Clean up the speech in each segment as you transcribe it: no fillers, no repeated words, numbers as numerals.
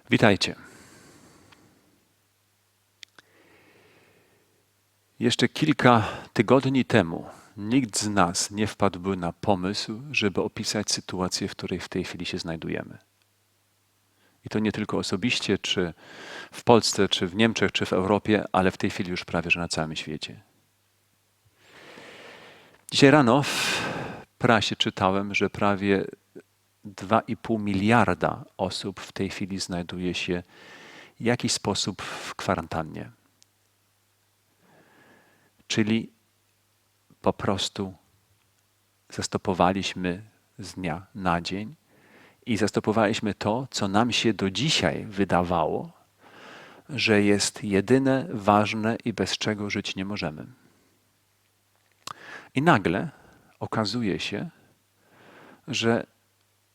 Witajcie. Jeszcze kilka tygodni temu nikt z nas nie wpadłby na pomysł, żeby opisać sytuację, w której w tej chwili się znajdujemy. I to nie tylko osobiście, czy w Polsce, czy w Niemczech, czy w Europie, ale w tej chwili już prawie, że na całym świecie. Dzisiaj rano w prasie czytałem, że prawie 2,5 miliarda osób w tej chwili znajduje się w jakiś sposób w kwarantannie. Czyli po prostu zastopowaliśmy z dnia na dzień i zastopowaliśmy to, co nam się do dzisiaj wydawało, że jest jedyne, ważne i bez czego żyć nie możemy. I nagle okazuje się, że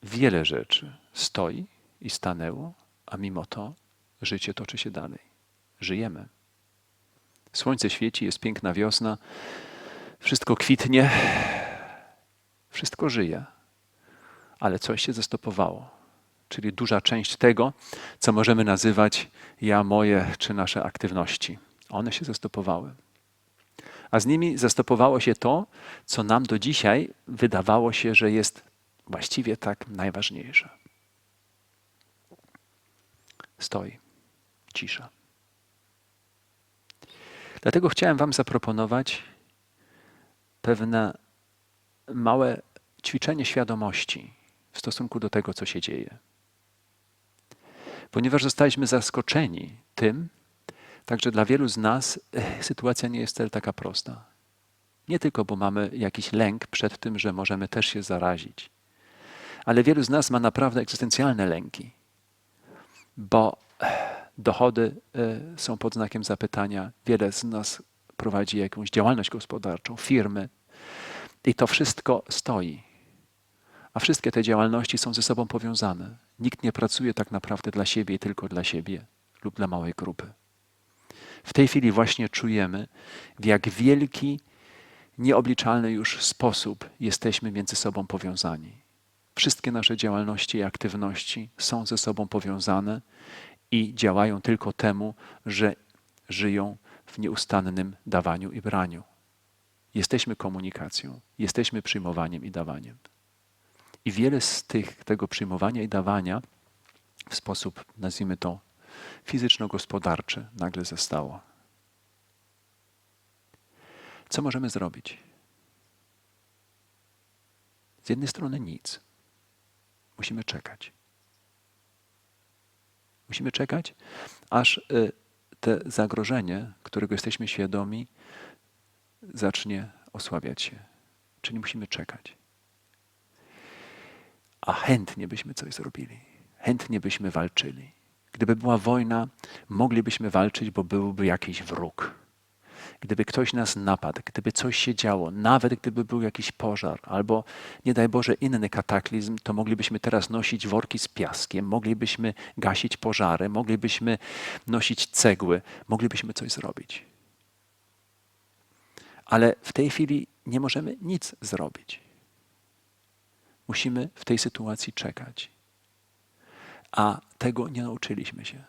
wiele rzeczy stoi i stanęło, a mimo to życie toczy się dalej. Żyjemy. Słońce świeci, jest piękna wiosna, wszystko kwitnie, wszystko żyje, ale coś się zastopowało. Czyli duża część tego, co możemy nazywać ja, moje, czy nasze aktywności. One się zastopowały. A z nimi zastopowało się to, co nam do dzisiaj wydawało się, że jest właściwie tak najważniejsze. Stoi. Cisza. Dlatego chciałem wam zaproponować pewne małe ćwiczenie świadomości w stosunku do tego, co się dzieje. Ponieważ zostaliśmy zaskoczeni tym, także dla wielu z nas sytuacja nie jest wcale taka prosta. Nie tylko, bo mamy jakiś lęk przed tym, że możemy też się zarazić, ale wielu z nas ma naprawdę egzystencjalne lęki, bo dochody są pod znakiem zapytania. Wiele z nas prowadzi jakąś działalność gospodarczą, firmy i to wszystko stoi. A wszystkie te działalności są ze sobą powiązane. Nikt nie pracuje tak naprawdę dla siebie i tylko dla siebie lub dla małej grupy. W tej chwili właśnie czujemy, w jak wielki, nieobliczalny już sposób jesteśmy między sobą powiązani. Wszystkie nasze działalności i aktywności są ze sobą powiązane i działają tylko temu, że żyją w nieustannym dawaniu i braniu. Jesteśmy komunikacją, jesteśmy przyjmowaniem i dawaniem. I wiele z tego przyjmowania i dawania w sposób, nazwijmy to, fizyczno-gospodarczy nagle zostało. Co możemy zrobić? Z jednej strony nic. Musimy czekać. Musimy czekać, aż to zagrożenie, którego jesteśmy świadomi, zacznie osłabiać się. Czyli musimy czekać. A chętnie byśmy coś zrobili. Chętnie byśmy walczyli. Gdyby była wojna, moglibyśmy walczyć, bo byłby jakiś wróg. Gdyby ktoś nas napadł, gdyby coś się działo, nawet gdyby był jakiś pożar albo, nie daj Boże, inny kataklizm, to moglibyśmy teraz nosić worki z piaskiem, moglibyśmy gasić pożary, moglibyśmy nosić cegły, moglibyśmy coś zrobić. Ale w tej chwili nie możemy nic zrobić. Musimy w tej sytuacji czekać. A tego nie nauczyliśmy się.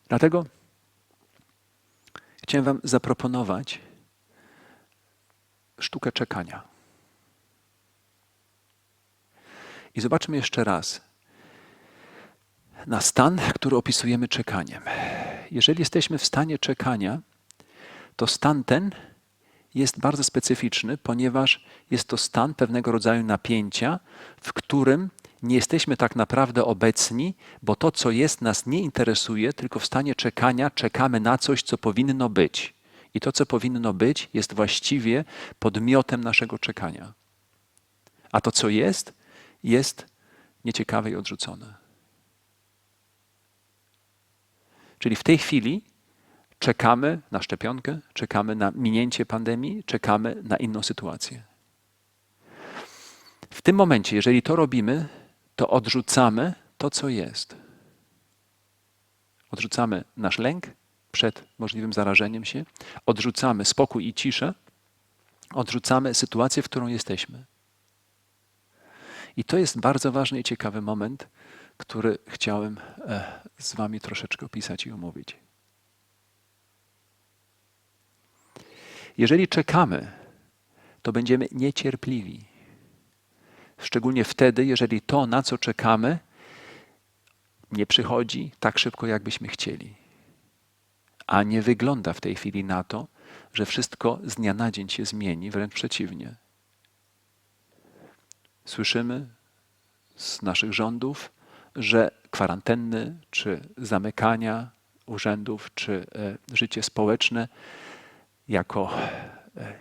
Dlatego chciałem wam zaproponować sztukę czekania. I zobaczmy jeszcze raz na stan, który opisujemy czekaniem. Jeżeli jesteśmy w stanie czekania, to stan ten jest bardzo specyficzny, ponieważ jest to stan pewnego rodzaju napięcia, w którym nie jesteśmy tak naprawdę obecni, bo to, co jest, nas nie interesuje, tylko w stanie czekania czekamy na coś, co powinno być. I to, co powinno być, jest właściwie podmiotem naszego czekania. A to, co jest nieciekawe i odrzucone. Czyli w tej chwili czekamy na szczepionkę, czekamy na minięcie pandemii, czekamy na inną sytuację. W tym momencie, jeżeli to robimy, to odrzucamy to, co jest. Odrzucamy nasz lęk przed możliwym zarażeniem się, odrzucamy spokój i ciszę, odrzucamy sytuację, w którą jesteśmy. I to jest bardzo ważny i ciekawy moment, który chciałem z wami troszeczkę opisać i omówić. Jeżeli czekamy, to będziemy niecierpliwi. Szczególnie wtedy, jeżeli to, na co czekamy, nie przychodzi tak szybko, jakbyśmy chcieli. A nie wygląda w tej chwili na to, że wszystko z dnia na dzień się zmieni, wręcz przeciwnie. Słyszymy z naszych rządów, że kwarantanny, czy zamykania urzędów, czy życie społeczne jako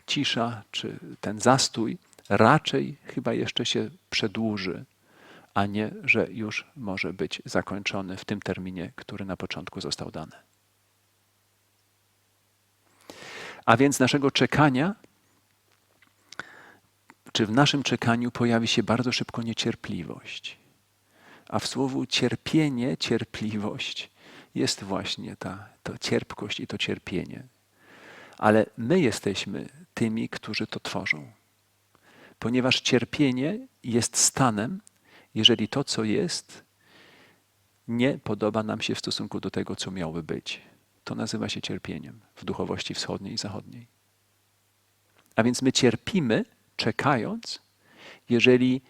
cisza, czy ten zastój raczej chyba jeszcze się przedłuży, a nie, że już może być zakończony w tym terminie, który na początku został dany. A więc naszego czekania, czy w naszym czekaniu pojawi się bardzo szybko niecierpliwość. A w słowu cierpienie, cierpliwość jest właśnie to cierpkość i to cierpienie. Ale my jesteśmy tymi, którzy to tworzą. Ponieważ cierpienie jest stanem, jeżeli to, co jest, nie podoba nam się w stosunku do tego, co miałoby być. To nazywa się cierpieniem w duchowości wschodniej i zachodniej. A więc my cierpimy, czekając, jeżeli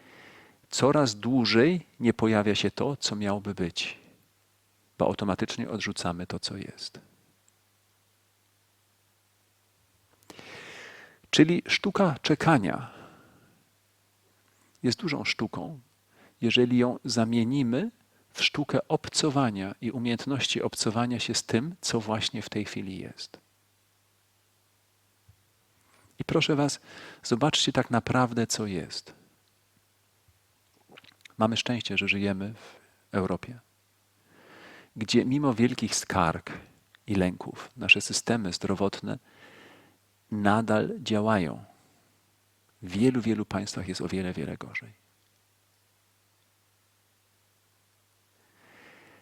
coraz dłużej nie pojawia się to, co miałoby być, bo automatycznie odrzucamy to, co jest. Czyli sztuka czekania jest dużą sztuką, jeżeli ją zamienimy w sztukę obcowania i umiejętności obcowania się z tym, co właśnie w tej chwili jest. I proszę was, zobaczcie tak naprawdę, co jest. Mamy szczęście, że żyjemy w Europie, gdzie mimo wielkich skarg i lęków nasze systemy zdrowotne nadal działają. W wielu, wielu państwach jest o wiele, wiele gorzej.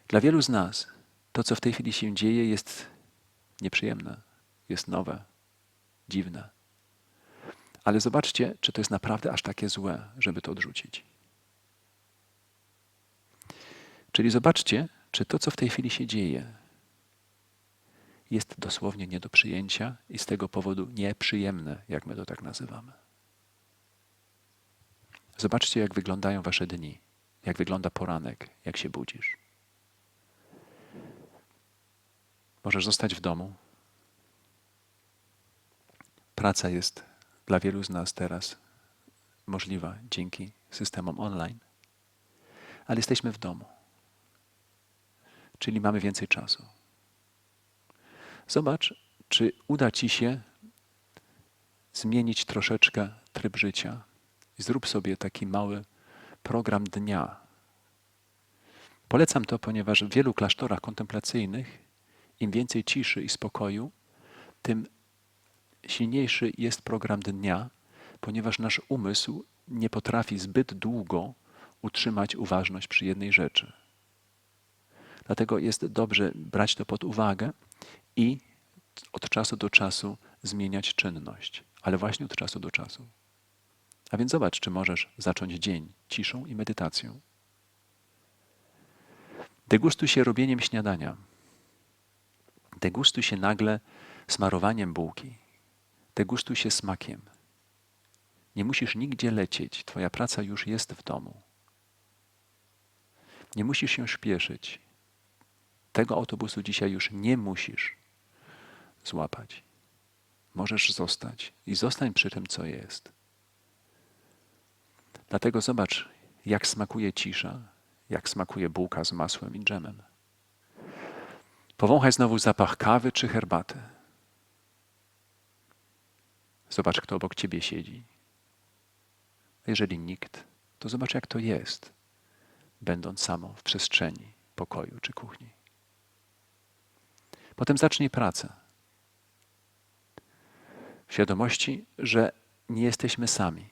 Dla wielu z nas to, co w tej chwili się dzieje, jest nieprzyjemne, jest nowe, dziwne. Ale zobaczcie, czy to jest naprawdę aż takie złe, żeby to odrzucić. Czyli zobaczcie, czy to, co w tej chwili się dzieje, jest dosłownie nie do przyjęcia i z tego powodu nieprzyjemne, jak my to tak nazywamy. Zobaczcie, jak wyglądają wasze dni, jak wygląda poranek, jak się budzisz. Możesz zostać w domu. Praca jest dla wielu z nas teraz możliwa dzięki systemom online, ale jesteśmy w domu, czyli mamy więcej czasu. Zobacz, czy uda ci się zmienić troszeczkę tryb życia i zrób sobie taki mały program dnia. Polecam to, ponieważ w wielu klasztorach kontemplacyjnych im więcej ciszy i spokoju, tym silniejszy jest program dnia, ponieważ nasz umysł nie potrafi zbyt długo utrzymać uważność przy jednej rzeczy. Dlatego jest dobrze brać to pod uwagę i od czasu do czasu zmieniać czynność, ale właśnie od czasu do czasu. A więc zobacz, czy możesz zacząć dzień ciszą i medytacją. Degustuj się robieniem śniadania. Degustuj się nagle smarowaniem bułki. Degustuj się smakiem. Nie musisz nigdzie lecieć. Twoja praca już jest w domu. Nie musisz się śpieszyć. Tego autobusu dzisiaj już nie musisz złapać. Możesz zostać i zostań przy tym, co jest. Dlatego zobacz, jak smakuje cisza, jak smakuje bułka z masłem i dżemem. Powąchaj znowu zapach kawy czy herbaty. Zobacz, kto obok ciebie siedzi. Jeżeli nikt, to zobacz, jak to jest, będąc samo w przestrzeni pokoju czy kuchni. Potem zacznij pracę. W świadomości, że nie jesteśmy sami.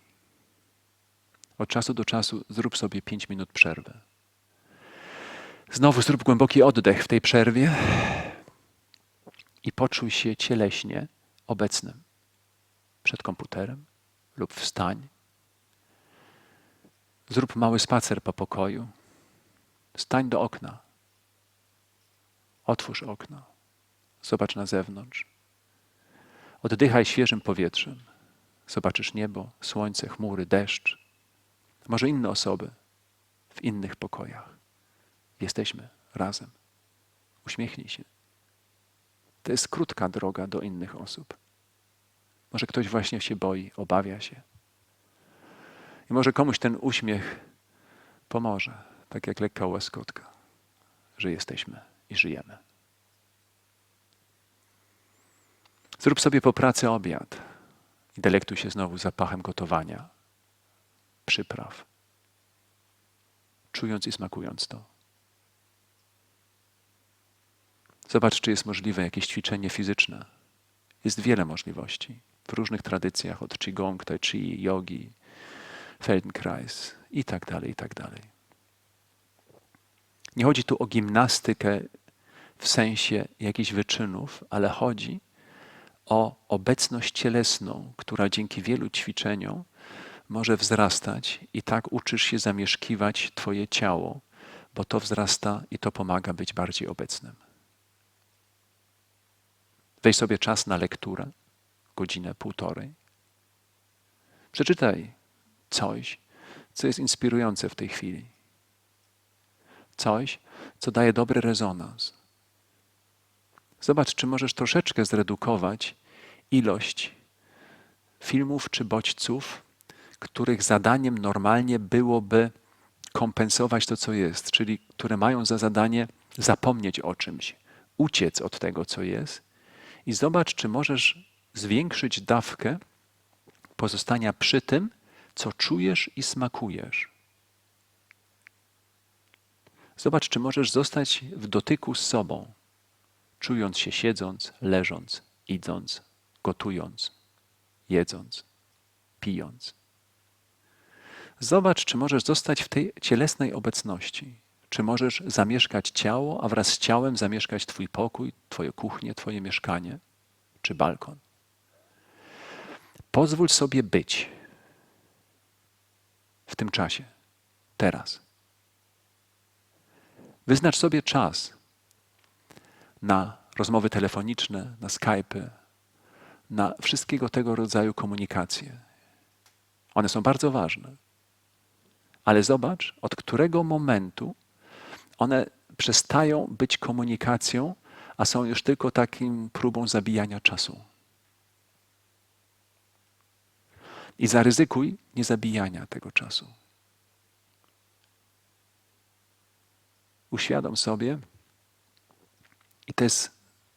Od czasu do czasu zrób sobie 5 minut przerwy. Znowu zrób głęboki oddech w tej przerwie i poczuj się cieleśnie obecnym przed komputerem lub wstań. Zrób mały spacer po pokoju. Stań do okna. Otwórz okno. Zobacz na zewnątrz. Oddychaj świeżym powietrzem. Zobaczysz niebo, słońce, chmury, deszcz. Może inne osoby w innych pokojach. Jesteśmy razem. Uśmiechnij się. To jest krótka droga do innych osób. Może ktoś właśnie się boi, obawia się. I może komuś ten uśmiech pomoże, tak jak lekka łaskotka, że jesteśmy i żyjemy. Zrób sobie po pracy obiad i delektuj się znowu zapachem gotowania, przypraw, czując i smakując to. Zobacz, czy jest możliwe jakieś ćwiczenie fizyczne. Jest wiele możliwości w różnych tradycjach, od Qigong, Tai Chi, jogi, Feldenkrais i tak dalej, i tak dalej. Nie chodzi tu o gimnastykę w sensie jakichś wyczynów, ale chodzi o obecność cielesną, która dzięki wielu ćwiczeniom może wzrastać i tak uczysz się zamieszkiwać Twoje ciało, bo to wzrasta i to pomaga być bardziej obecnym. Weź sobie czas na lekturę, godzinę, półtorej. Przeczytaj coś, co jest inspirujące w tej chwili. Coś, co daje dobry rezonans. Zobacz, czy możesz troszeczkę zredukować ilość filmów czy bodźców, których zadaniem normalnie byłoby kompensować to, co jest, czyli które mają za zadanie zapomnieć o czymś, uciec od tego, co jest i zobacz, czy możesz zwiększyć dawkę pozostania przy tym, co czujesz i smakujesz. Zobacz, czy możesz zostać w dotyku z sobą, czując się siedząc, leżąc, idąc, gotując, jedząc, pijąc. Zobacz, czy możesz zostać w tej cielesnej obecności. Czy możesz zamieszkać ciało, a wraz z ciałem zamieszkać Twój pokój, Twoją kuchnię, Twoje mieszkanie czy balkon. Pozwól sobie być w tym czasie, teraz. Wyznacz sobie czas na rozmowy telefoniczne, na Skype'y, na wszystkiego tego rodzaju komunikacje. One są bardzo ważne. Ale zobacz, od którego momentu one przestają być komunikacją, a są już tylko takim próbą zabijania czasu. I zaryzykuj niezabijania tego czasu. Uświadom sobie, i to jest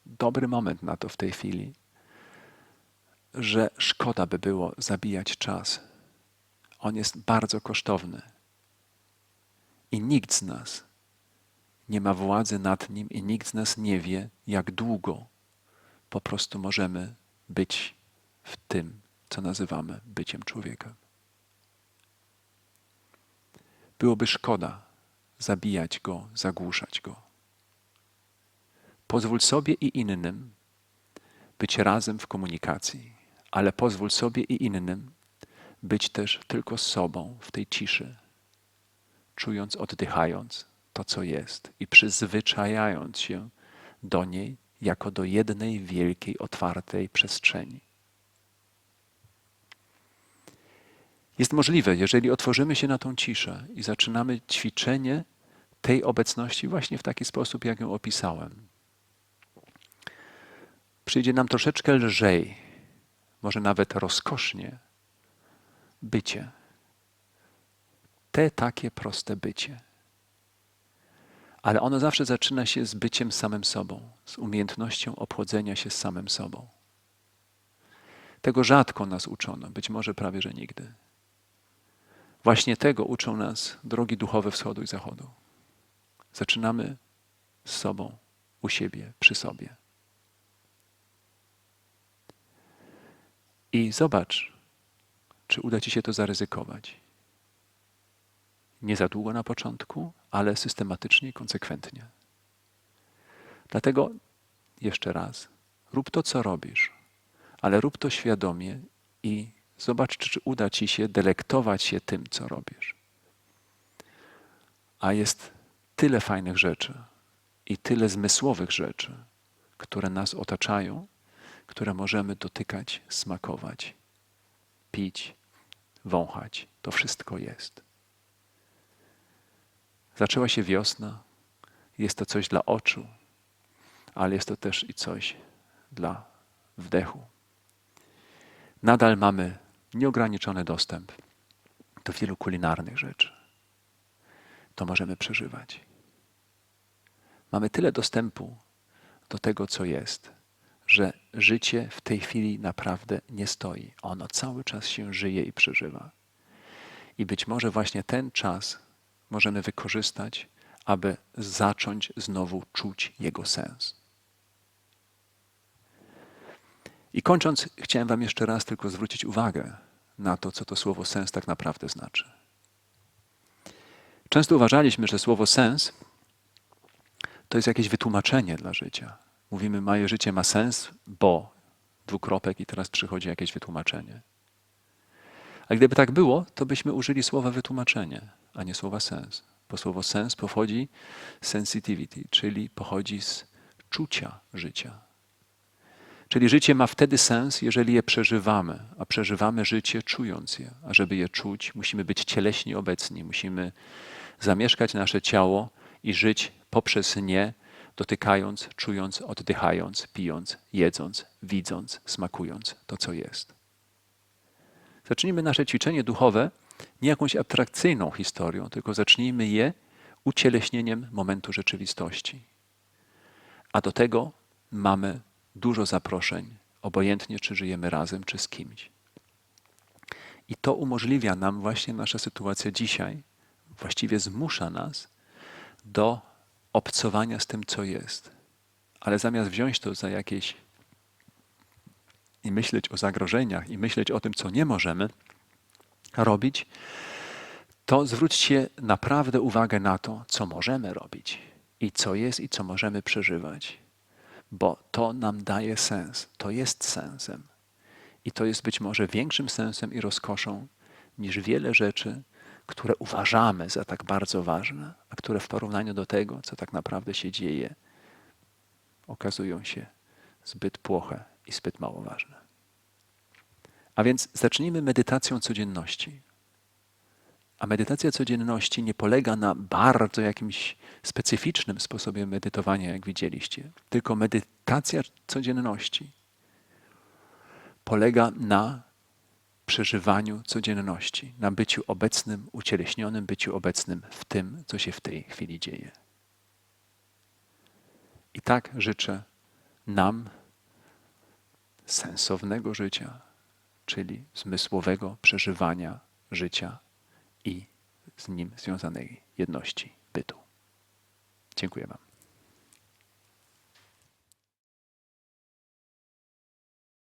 dobry moment na to w tej chwili, że szkoda by było zabijać czas. On jest bardzo kosztowny. I nikt z nas nie ma władzy nad nim i nikt z nas nie wie, jak długo po prostu możemy być w tym, co nazywamy byciem człowiekiem. Byłoby szkoda zabijać go, zagłuszać go. Pozwól sobie i innym być razem w komunikacji, ale pozwól sobie i innym być też tylko z sobą w tej ciszy, czując, oddychając to, co jest i przyzwyczajając się do niej jako do jednej wielkiej, otwartej przestrzeni. Jest możliwe, jeżeli otworzymy się na tą ciszę i zaczynamy ćwiczenie tej obecności właśnie w taki sposób, jak ją opisałem. Przyjdzie nam troszeczkę lżej, może nawet rozkosznie, bycie. Te takie proste bycie. Ale ono zawsze zaczyna się z byciem samym sobą, z umiejętnością obchodzenia się z samym sobą. Tego rzadko nas uczono, być może prawie że nigdy. Właśnie tego uczą nas drogi duchowe wschodu i zachodu. Zaczynamy z sobą, u siebie, przy sobie. I zobacz, czy uda Ci się to zaryzykować. Nie za długo na początku, ale systematycznie i konsekwentnie. Dlatego jeszcze raz, rób to, co robisz, ale rób to świadomie i zobacz, czy uda Ci się delektować się tym, co robisz. A jest tyle fajnych rzeczy i tyle zmysłowych rzeczy, które nas otaczają, które możemy dotykać, smakować, pić, wąchać. To wszystko jest. Zaczęła się wiosna. Jest to coś dla oczu, ale jest to też i coś dla wdechu. Nadal mamy nieograniczony dostęp do wielu kulinarnych rzeczy. To możemy przeżywać. Mamy tyle dostępu do tego, co jest, że życie w tej chwili naprawdę nie stoi. Ono cały czas się żyje i przeżywa. I być może właśnie ten czas możemy wykorzystać, aby zacząć znowu czuć jego sens. I kończąc, chciałem wam jeszcze raz tylko zwrócić uwagę na to, co to słowo sens tak naprawdę znaczy. Często uważaliśmy, że słowo sens to jest jakieś wytłumaczenie dla życia. Mówimy, moje życie ma sens, bo ... i teraz przychodzi jakieś wytłumaczenie. A gdyby tak było, to byśmy użyli słowa wytłumaczenie, a nie słowa sens. Bo słowo sens pochodzi z sensitivity, czyli pochodzi z czucia życia. Czyli życie ma wtedy sens, jeżeli je przeżywamy, a przeżywamy życie czując je. A żeby je czuć, musimy być cieleśnie obecni, musimy zamieszkać nasze ciało i żyć poprzez nie, dotykając, czując, oddychając, pijąc, jedząc, widząc, smakując to, co jest. Zacznijmy nasze ćwiczenie duchowe nie jakąś abstrakcyjną historią, tylko zacznijmy je ucieleśnieniem momentu rzeczywistości. A do tego mamy dużo zaproszeń, obojętnie czy żyjemy razem, czy z kimś. I to umożliwia nam właśnie nasza sytuacja dzisiaj, właściwie zmusza nas do obcowania z tym, co jest. Ale zamiast wziąć to za jakieś i myśleć o zagrożeniach i myśleć o tym, co nie możemy robić, to zwróćcie naprawdę uwagę na to, co możemy robić i co jest i co możemy przeżywać. Bo to nam daje sens, to jest sensem. I to jest być może większym sensem i rozkoszą niż wiele rzeczy, które uważamy za tak bardzo ważne, a które w porównaniu do tego, co tak naprawdę się dzieje, okazują się zbyt płoche i zbyt mało ważne. A więc zacznijmy medytacją codzienności. A medytacja codzienności nie polega na bardzo jakimś specyficznym sposobie medytowania, jak widzieliście, tylko medytacja codzienności polega na przeżywaniu codzienności, na byciu obecnym, ucieleśnionym, byciu obecnym w tym, co się w tej chwili dzieje. I tak życzę nam sensownego życia, czyli zmysłowego przeżywania życia i z nim związanej jedności bytu. Dziękuję wam.